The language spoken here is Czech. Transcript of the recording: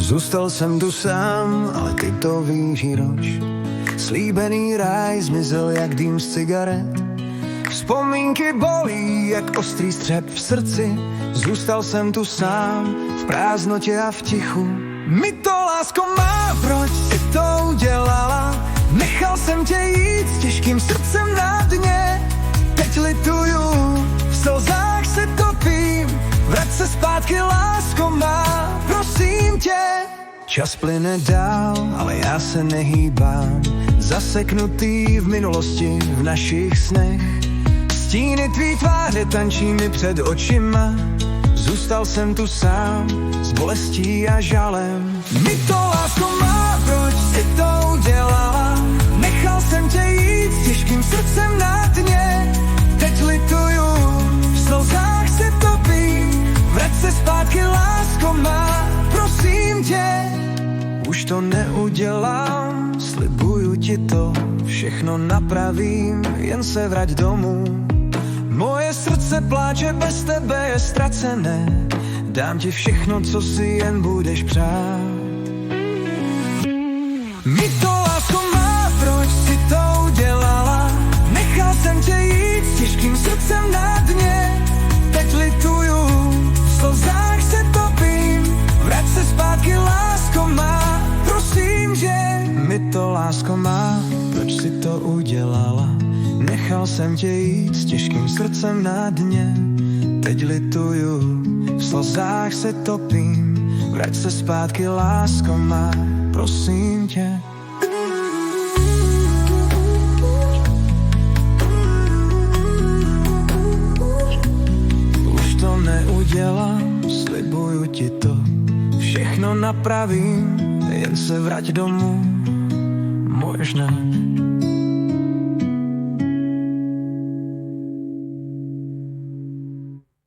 Zůstal jsem tu sám, ale ty to víš i roč. Slíbený ráj zmizel jak dým z cigaret. Vzpomínky bolí jak ostrý střep v srdci. Zůstal jsem tu sám, v prázdnotě a v tichu. Mi to, lásko má, proč si to udělala? Nechal jsem tě jít s těžkým srdcem na dně. Teď lituju, v slzách se topím. Vrať se zpátky, lásko má, prosím tě. Čas plyne dál, ale já se nehýbám. Zaseknutý v minulosti, v našich snech. Stíny tvý tváře tančí mi před očima. Zůstal jsem tu sám, s bolestí a žalem. Mi to, lásko má, proč si to udělala? Nechal jsem tě jít s těžkým srdcem na dně. Teď lituju, v slzách se topím. Vrať se zpátky, lásko má, prosím tě. Už to neudělám, slibuju ti to. Všechno napravím, jen se vrať domů. Moje srdce pláče, bez tebe je ztracené. Dám ti všechno, co si jen budeš přát. Mi to, lásko má, proč si to udělala? Nechal jsem tě jít s těžkým srdcem na dně. Teď lituju, v slzách se topím. Vrať se zpátky, lásko má, prosím tě. Mi to, lásko má, proč si to udělala? Nechal jsem tě jít s těžkým srdcem na dně. Teď lituju, v slzách se topím. Vrať se zpátky, lásko má, prosím tě. Už to neudělám, slibuju ti to. Všechno napravím, jen se vrať domů. Možná